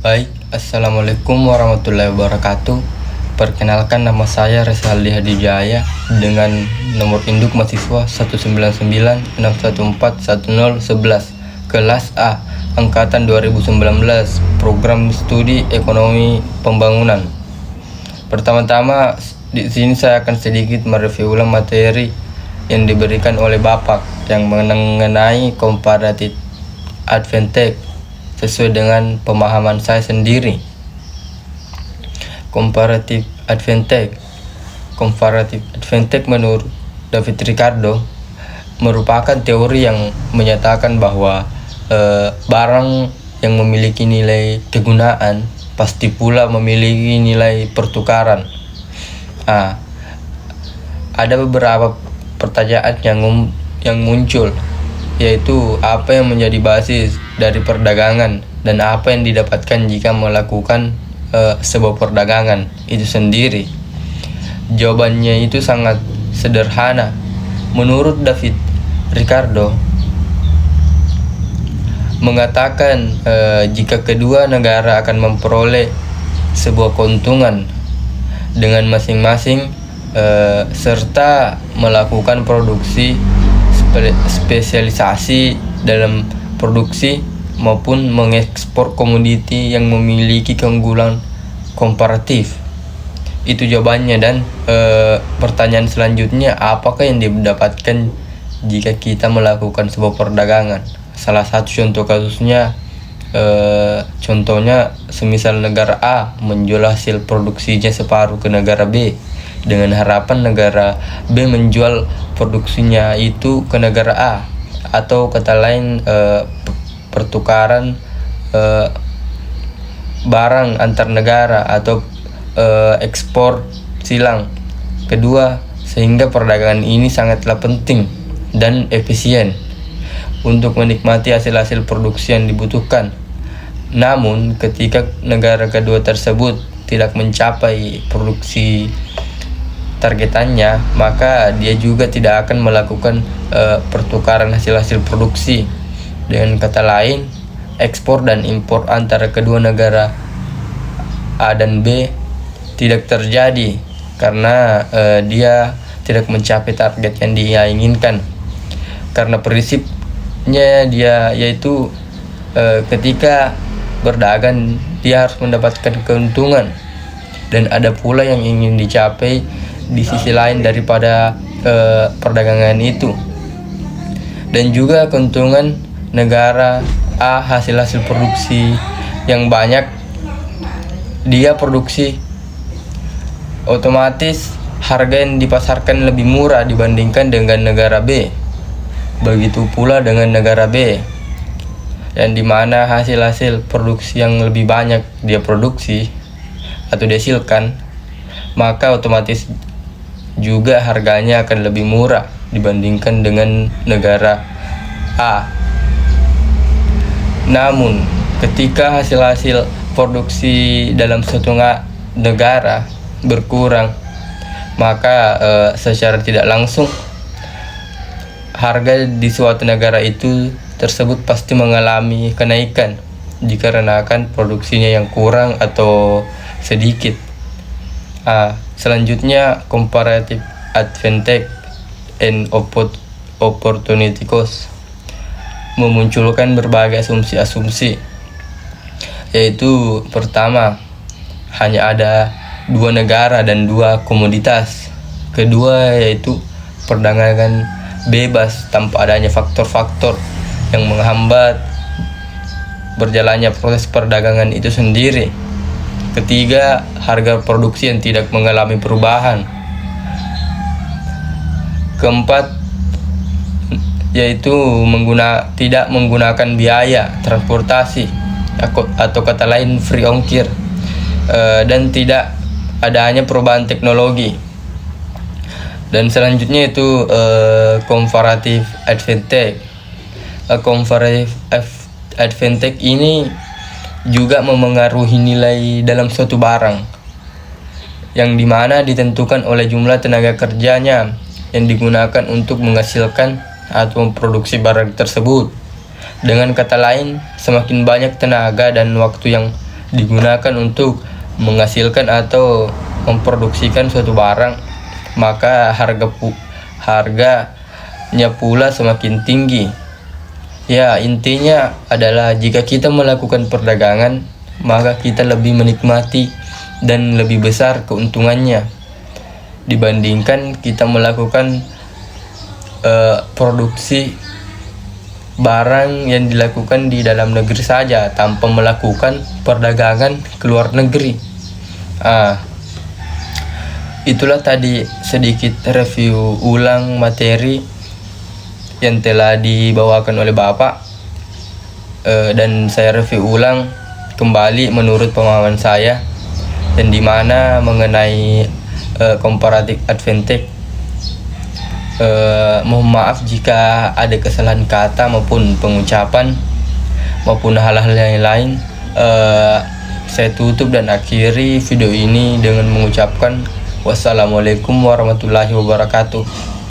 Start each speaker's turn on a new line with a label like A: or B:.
A: Baik, Assalamualaikum warahmatullahi wabarakatuh. Perkenalkan, nama saya Resaldi Hadijaya dengan nomor induk mahasiswa 19961410111, kelas A, angkatan 2019, program studi ekonomi pembangunan. Pertama-tama, di sini saya akan sedikit mereview ulang materi yang diberikan oleh Bapak yang mengenai comparative advantage sesuai dengan pemahaman saya sendiri. Comparative advantage menurut David Ricardo merupakan teori yang menyatakan bahwa barang yang memiliki nilai kegunaan pasti pula memiliki nilai pertukaran. Ada beberapa pertanyaan yang muncul, yaitu apa yang menjadi basis dari perdagangan dan apa yang didapatkan jika melakukan sebuah perdagangan itu sendiri. Jawabannya itu sangat sederhana. Menurut David Ricardo mengatakan jika kedua negara akan memperoleh sebuah keuntungan dengan masing-masing serta melakukan produksi spesialisasi dalam produksi maupun mengekspor komoditi yang memiliki keunggulan komparatif. Itu jawabannya. Dan pertanyaan selanjutnya, apakah yang didapatkan jika kita melakukan sebuah perdagangan? Salah satu contoh kasusnya, contohnya semisal negara A menjual hasil produksinya separuh ke negara B dengan harapan negara B menjual produksinya itu ke negara A, atau kata lain pertukaran barang antar negara atau ekspor silang kedua, sehingga perdagangan ini sangatlah penting dan efisien untuk menikmati hasil-hasil produksi yang dibutuhkan. Namun ketika negara kedua tersebut tidak mencapai produksi targetannya, maka dia juga tidak akan melakukan pertukaran hasil-hasil produksi. Dengan kata lain, ekspor dan impor antara kedua negara A dan B tidak terjadi karena dia tidak mencapai target yang dia inginkan. Karena prinsipnya dia yaitu ketika berdagang dia harus mendapatkan keuntungan, dan ada pula yang ingin dicapai di sisi lain daripada perdagangan itu. Dan juga keuntungan negara A hasil produksi yang banyak dia produksi, otomatis harga yang dipasarkan lebih murah dibandingkan dengan negara B. Begitu pula dengan negara B, yang dimana hasil produksi yang lebih banyak dia produksi atau dihasilkan, maka otomatis juga harganya akan lebih murah dibandingkan dengan negara A. Namun ketika hasil produksi dalam suatu negara berkurang, maka secara tidak langsung harga di suatu negara itu tersebut pasti mengalami kenaikan dikarenakan produksinya yang kurang atau sedikit. Selanjutnya, comparative advantage and opportunity cost memunculkan berbagai asumsi-asumsi, yaitu pertama, hanya ada dua negara dan dua komoditas. Kedua, yaitu perdagangan bebas tanpa adanya faktor-faktor yang menghambat berjalannya proses perdagangan itu sendiri. Ketiga, harga produksi yang tidak mengalami perubahan. Keempat, yaitu tidak menggunakan biaya transportasi atau kata lain free ongkir, dan tidak adanya perubahan teknologi. Dan selanjutnya itu comparative advantage. Comparative advantage ini juga memengaruhi nilai dalam suatu barang, yang dimana ditentukan oleh jumlah tenaga kerjanya yang digunakan untuk menghasilkan atau memproduksi barang tersebut. Dengan kata lain, semakin banyak tenaga dan waktu yang digunakan untuk menghasilkan atau memproduksikan suatu barang, maka harganya pula semakin tinggi. Ya, intinya adalah jika kita melakukan perdagangan, maka kita lebih menikmati dan lebih besar keuntungannya dibandingkan kita melakukan produksi barang yang dilakukan di dalam negeri saja tanpa melakukan perdagangan ke luar negeri. Itulah tadi sedikit review ulang materi yang telah dibawakan oleh Bapak, dan saya review ulang kembali menurut pemahaman saya, dan dimana mengenai comparative advantage. Mohon maaf jika ada kesalahan kata maupun pengucapan maupun hal-hal yang lain. Saya tutup dan akhiri video ini dengan mengucapkan wassalamualaikum warahmatullahi wabarakatuh.